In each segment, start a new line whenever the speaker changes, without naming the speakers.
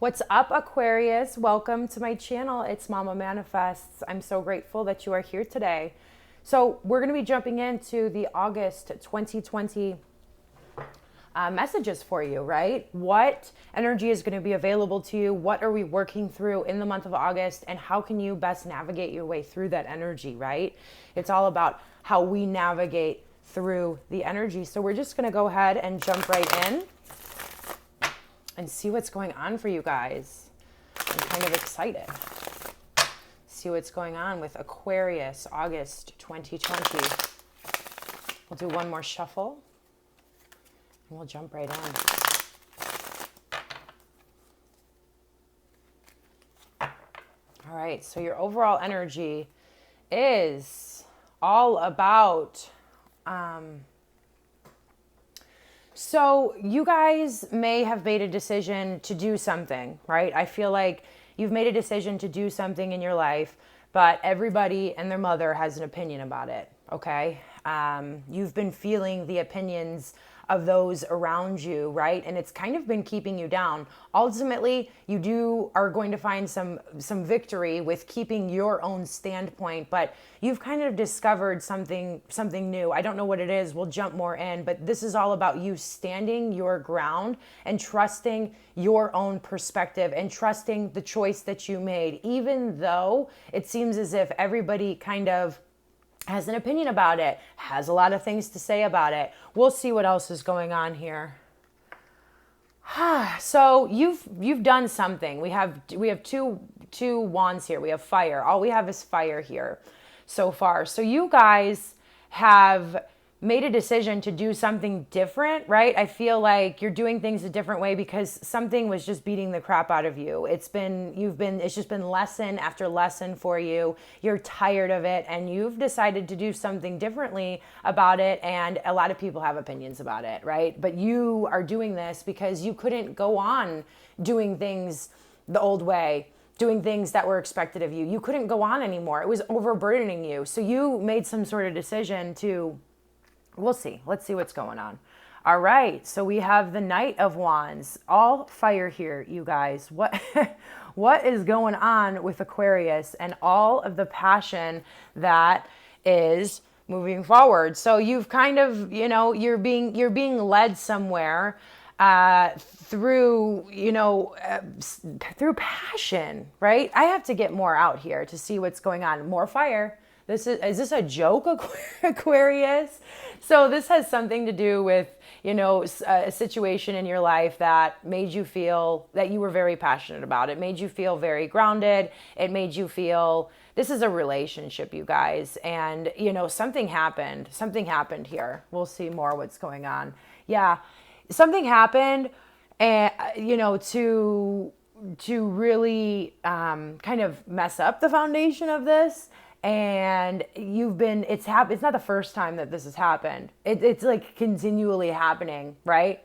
What's up, Aquarius? Welcome to my channel. It's Mama Manifests. I'm so grateful that you are here today. So we're going to be jumping into the August 2020 messages for you, right? What energy is going to be available to you? What are we working through in the month of August? And how can you best navigate your way through that energy, right? It's all about how we navigate through the energy. So we're just going to go ahead and jump right in and see what's going on for you guys. I'm kind of excited. See what's going on with Aquarius, August 2020. We'll do one more shuffle and we'll jump right in. All right, so your overall energy is all about so you guys may have made a decision to do something, right? I feel like you've made a decision to do something in your life, but everybody and their mother has an opinion about it, okay? You've been feeling the opinions of those around you, right? And it's kind of been keeping you down. Ultimately, you are going to find some victory with keeping your own standpoint, but you've kind of discovered something new. I don't know what it is. We'll jump more in, but this is all about you standing your ground and trusting your own perspective and trusting the choice that you made, even though it seems as if everybody kind of has an opinion about it, has a lot of things to say about it. We'll see what else is going on here. So you've done something. We have two wands here. We have fire. All we have is fire here so far. So you guys have made a decision to do something different, right? I feel like you're doing things a different way because something was just beating the crap out of you. It's just been lesson after lesson for you. You're tired of it and you've decided to do something differently about it. And a lot of people have opinions about it, right? But you are doing this because you couldn't go on doing things the old way, doing things that were expected of you. You couldn't go on anymore. It was overburdening you. So you made some sort of decision to, we'll see. Let's see what's going on. All right. So we have the Knight of Wands, all fire here, you guys. What is going on with Aquarius and all of the passion that is moving forward? So you've kind of, you're being led somewhere through passion, right? I have to get more out here to see what's going on. More fire. Is this a joke, Aquarius? So this has something to do with, a situation in your life that made you feel that you were very passionate about. It made you feel very grounded. It made you feel, this is a relationship, you guys. And, something happened. Something happened here. We'll see more what's going on. Yeah, something happened, and, to really kind of mess up the foundation of this. And it's not the first time that this has happened. It's like continually happening, right?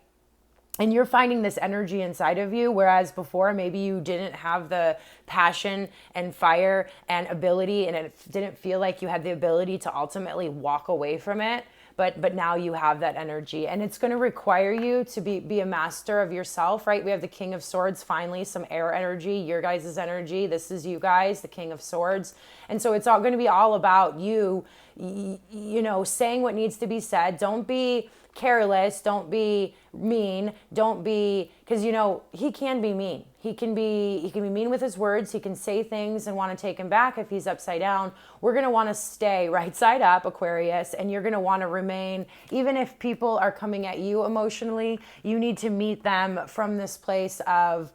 And you're finding this energy inside of you, whereas before maybe you didn't have the passion and fire and ability, and it didn't feel like you had the ability to ultimately walk away from it. But now you have that energy, and it's going to require you to be a master of yourself, right? We have the King of Swords, finally, some air energy, your guys' energy. This is you guys, the King of Swords. And so it's all going to be all about you, saying what needs to be said. Don't be careless. Don't be mean. Don't be, because he can be mean. He can be mean with his words. He can say things and want to take him back if he's upside down. We're going to want to stay right side up, Aquarius, and you're going to want to remain, even if people are coming at you emotionally, you need to meet them from this place of,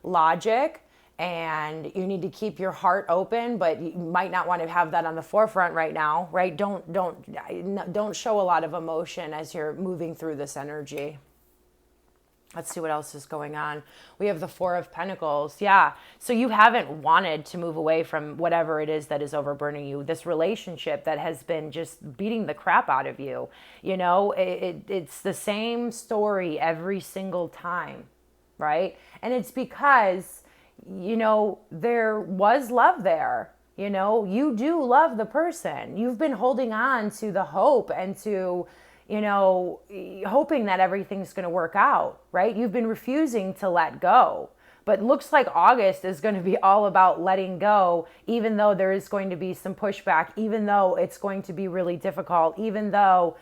logic. And you need to keep your heart open, but you might not want to have that on the forefront right now, right? Don't show a lot of emotion as you're moving through this energy. Let's see what else is going on. We have the Four of Pentacles. Yeah. So you haven't wanted to move away from whatever it is that is overburdening you. This relationship that has been just beating the crap out of you. It's the same story every single time, right? And it's because there was love there. You do love the person. You've been holding on to the hope and to, hoping that everything's going to work out, right? You've been refusing to let go. But looks like August is going to be all about letting go, even though there is going to be some pushback, even though it's going to be really difficult, even though,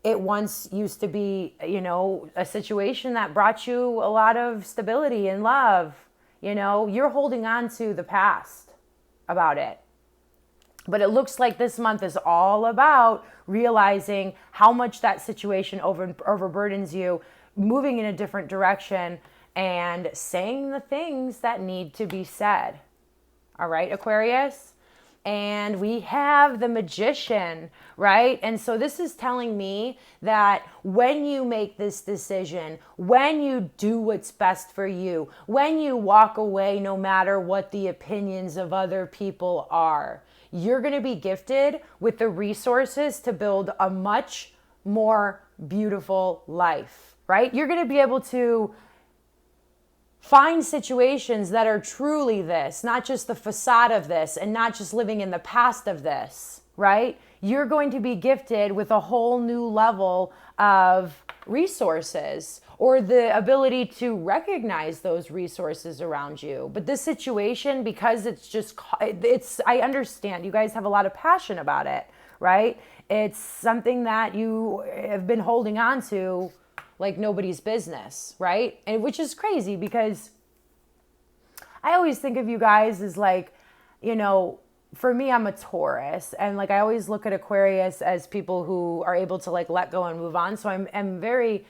it once used to be, a situation that brought you a lot of stability and love. You're holding on to the past about it. But it looks like this month is all about realizing how much that situation overburdens you, moving in a different direction, and saying the things that need to be said. All right, Aquarius? And we have the Magician, right? And so this is telling me that when you make this decision, when you do what's best for you, when you walk away no matter what the opinions of other people are, you're going to be gifted with the resources to build a much more beautiful life, right? You're going to be able to find situations that are truly this, not just the facade of this, and not just living in the past of this, right? You're going to be gifted with a whole new level of resources, or the ability to recognize those resources around you. But this situation, because I understand you guys have a lot of passion about it, right? It's something that you have been holding on to like nobody's business, right? And which is crazy, because I always think of you guys as like, for me, I'm a Taurus, and like I always look at Aquarius as people who are able to like let go and move on. So I'm very,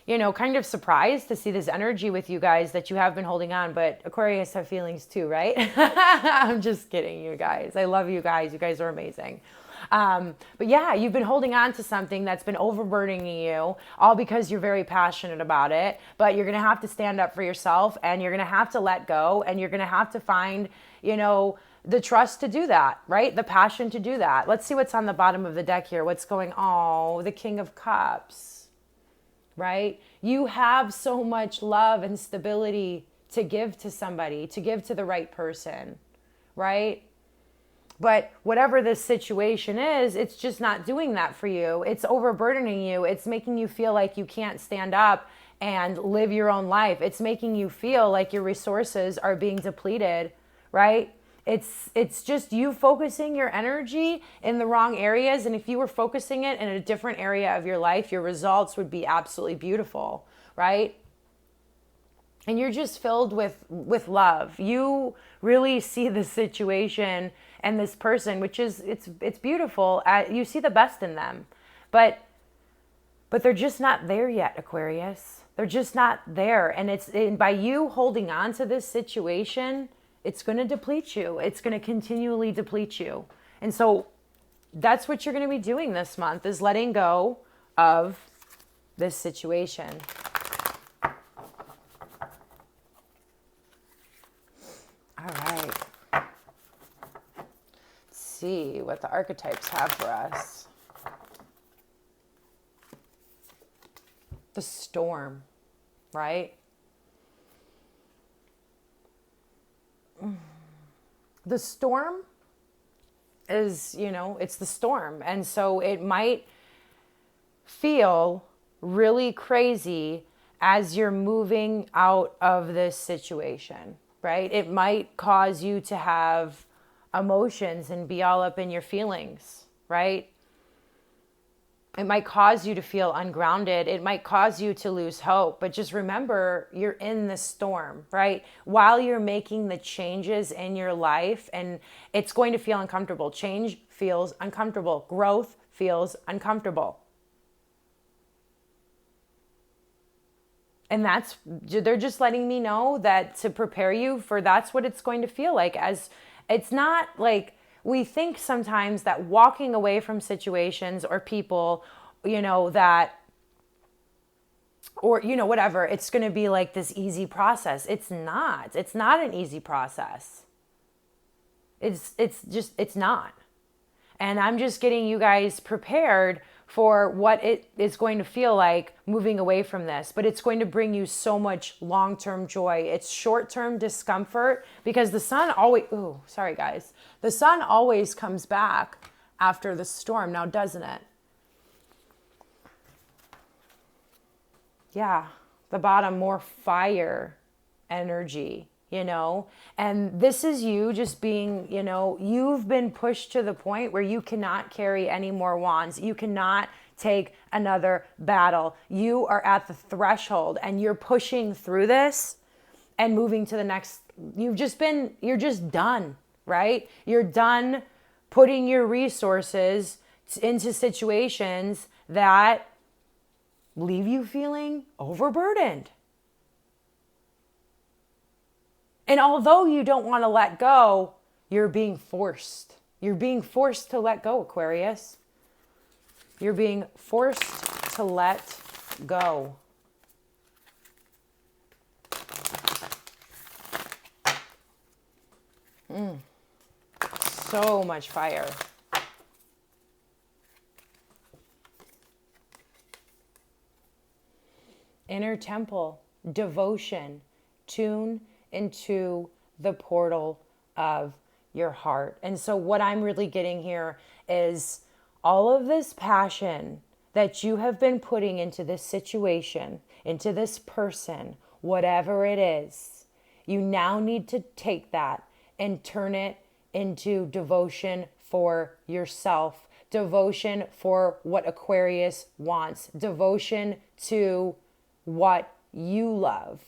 kind of surprised to see this energy with you guys that you have been holding on. But Aquarius have feelings too, right? I'm just kidding, you guys. I love you guys. You guys are amazing. But yeah, you've been holding on to something that's been overburdening you, all because you're very passionate about it. But you're going to have to stand up for yourself, and you're going to have to let go, and you're going to have to find, the trust to do that, right? The passion to do that. Let's see what's on the bottom of the deck here. What's going on? Oh, the King of Cups, right? You have so much love and stability to give to somebody, to give to the right person, right? But whatever this situation is, it's just not doing that for you. It's overburdening you. It's making you feel like you can't stand up and live your own life. It's making you feel like your resources are being depleted, right? It's just you focusing your energy in the wrong areas. And if you were focusing it in a different area of your life, your results would be absolutely beautiful, right? And you're just filled with love. You really see the situation and this person, which is, it's beautiful. You see the best in them, but they're just not there yet, Aquarius. They're just not there. And by you holding on to this situation, it's going to deplete you. It's going to continually deplete you. And so that's what you're going to be doing this month, is letting go of this situation. All right. Let's see what the archetypes have for us. The storm, right? The storm is, it's the storm. And so it might feel really crazy as you're moving out of this situation, right? It might cause you to have emotions and be all up in your feelings, right? It might cause you to feel ungrounded. It might cause you to lose hope. But just remember, you're in the storm, right? While you're making the changes in your life, and it's going to feel uncomfortable. Change feels uncomfortable. Growth feels uncomfortable. And they're just letting me know that to prepare you for that's what it's going to feel like. As it's not like we think sometimes that walking away from situations or people, whatever, it's going to be like this easy process. It's not. It's not an easy process. It's not. And I'm just getting you guys prepared for what it is going to feel like moving away from this. But it's going to bring you so much long-term joy. It's short-term discomfort because the sun always, the sun always comes back after the storm now, doesn't it? Yeah, the bottom, more fire energy, and this is you just being, you've been pushed to the point where you cannot carry any more wands. You cannot take another battle. You are at the threshold and you're pushing through this and moving to the next. You're just done, right? You're done putting your resources into situations that leave you feeling overburdened. And although you don't want to let go, you're being forced. You're being forced to let go, Aquarius. You're being forced to let go. So much fire. Inner temple, devotion, tune into the portal of your heart. And so what I'm really getting here is all of this passion that you have been putting into this situation, into this person, whatever it is, you now need to take that and turn it into devotion for yourself, devotion for what Aquarius wants, devotion to what you love,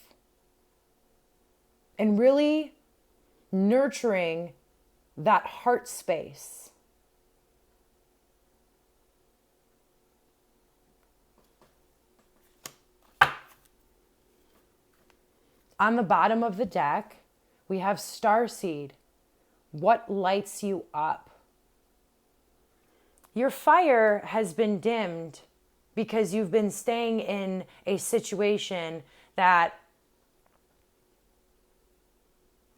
and really nurturing that heart space. On the bottom of the deck, we have Starseed. What lights you up? Your fire has been dimmed because you've been staying in a situation that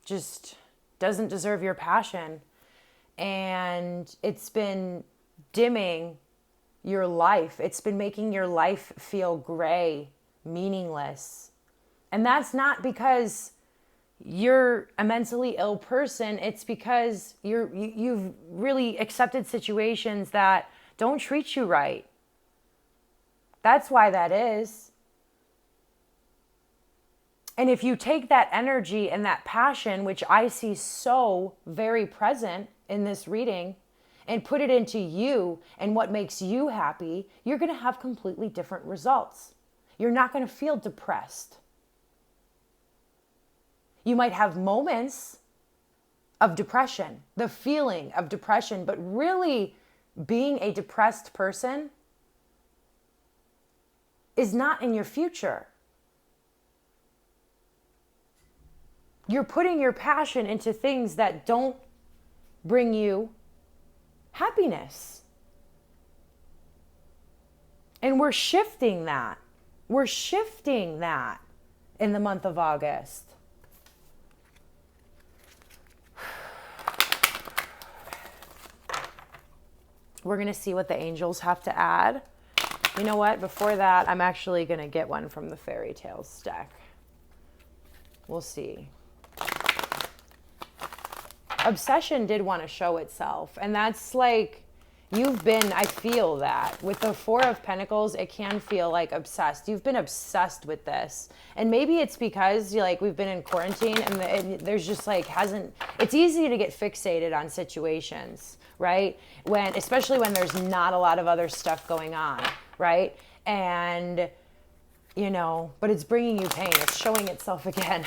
just doesn't deserve your passion. And it's been dimming your life. It's been making your life feel gray, meaningless. And that's not because you're a mentally ill person. It's because you've really accepted situations that don't treat you right. That's why that is. And if you take that energy and that passion, which I see so very present in this reading, and put it into you and what makes you happy, you're going to have completely different results. You're not going to feel depressed. You might have moments of depression, the feeling of depression, but really being a depressed person is not in your future. You're putting your passion into things that don't bring you happiness. And we're shifting that. We're shifting that in the month of August. We're going to see what the angels have to add. You know what? Before that, I'm actually going to get one from the Fairy Tales deck. We'll see. Obsession did want to show itself. And that's like, I feel that. With the Four of Pentacles, it can feel like obsessed. You've been obsessed with this. And maybe it's because we've been in quarantine and there's just it's easy to get fixated on situations, right? Especially when there's not a lot of other stuff going on, right? And, but it's bringing you pain. It's showing itself again.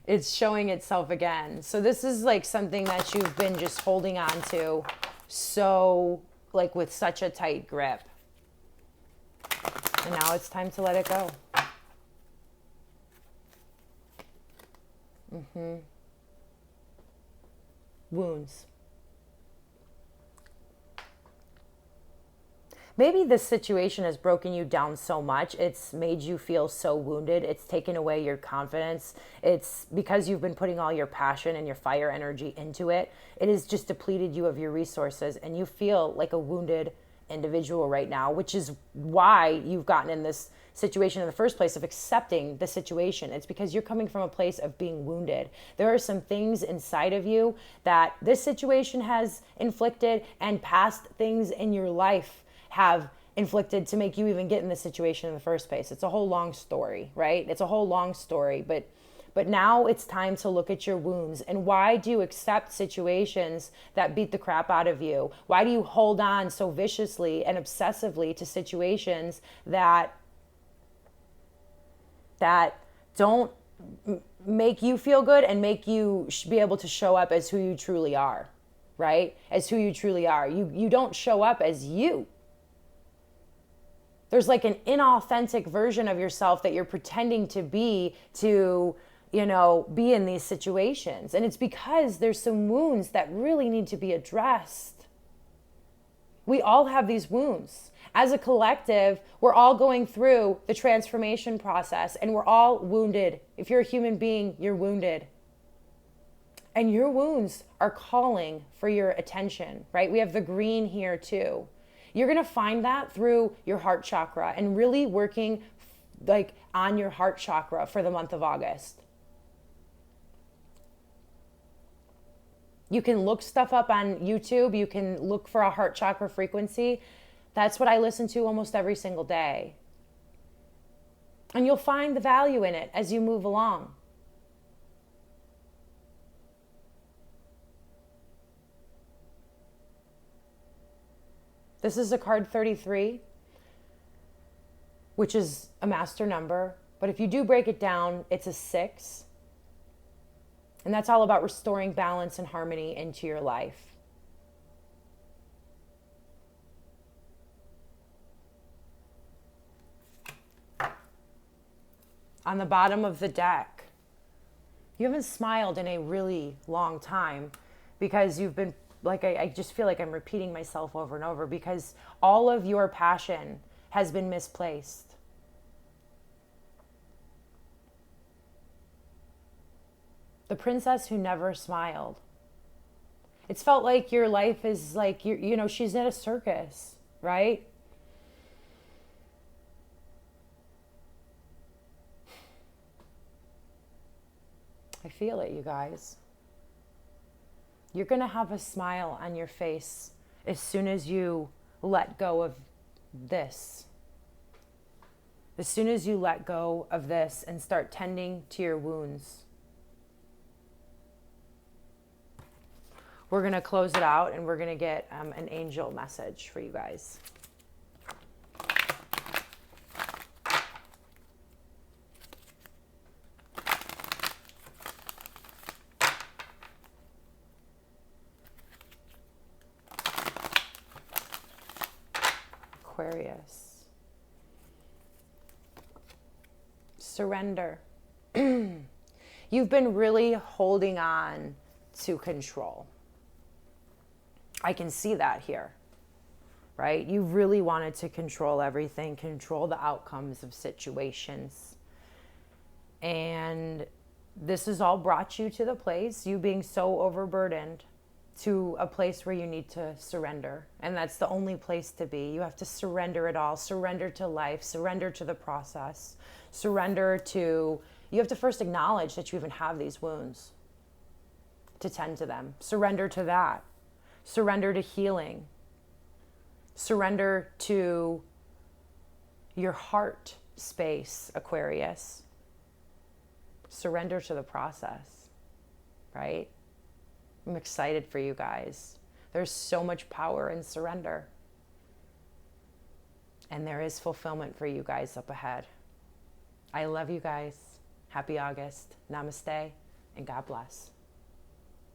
It's showing itself again. So this is something that you've been just holding on to so with such a tight grip. And now it's time to let it go. Wounds. Maybe this situation has broken you down so much. It's made you feel so wounded. It's taken away your confidence. It's because you've been putting all your passion and your fire energy into it. It has just depleted you of your resources, and you feel like a wounded individual right now, which is why you've gotten in this situation in the first place of accepting the situation. It's because you're coming from a place of being wounded. There are some things inside of you that this situation has inflicted, and past things in your life have inflicted to make you even get in the situation in the first place. It's a whole long story, right? It's a whole long story, but now it's time to look at your wounds. And why do you accept situations that beat the crap out of you? Why do you hold on so viciously and obsessively to situations that don't make you feel good and make you be able to show up as who you truly are, right? As who you truly are. You don't show up as you. There's like an inauthentic version of yourself that you're pretending to be to, be in these situations. And it's because there's some wounds that really need to be addressed. We all have these wounds. As a collective, we're all going through the transformation process and we're all wounded. If you're a human being, you're wounded. And your wounds are calling for your attention, right? We have the green here too. You're going to find that through your heart chakra and really working like on your heart chakra for the month of August. You can look stuff up on YouTube. You can look for a heart chakra frequency. That's what I listen to almost every single day. And you'll find the value in it as you move along. This is a card 33, which is a master number. But if you do break it down, it's a 6. And that's all about restoring balance and harmony into your life. On the bottom of the deck, you haven't smiled in a really long time because you've been, like, I just feel like I'm repeating myself over and over because all of your passion has been misplaced. The princess who never smiled. It's felt like your life is like, she's at a circus, right? I feel it, you guys. You're going to have a smile on your face as soon as you let go of this. As soon as you let go of this and start tending to your wounds. We're going to close it out and we're going to get an angel message for you guys. Aquarius. Surrender. You've been really holding on to control. I can see that here, right? You really wanted to control everything, control the outcomes of situations. And this has all brought you to the place, you being so overburdened, to a place where you need to surrender. And that's the only place to be. You have to surrender it all. Surrender to life. Surrender to the process. Surrender to... You have to first acknowledge that you even have these wounds to tend to them. Surrender to that. Surrender to healing. Surrender to your heart space, Aquarius. Surrender to the process, right? I'm excited for you guys. There's so much power in surrender. And there is fulfillment for you guys up ahead. I love you guys. Happy August. Namaste and God bless.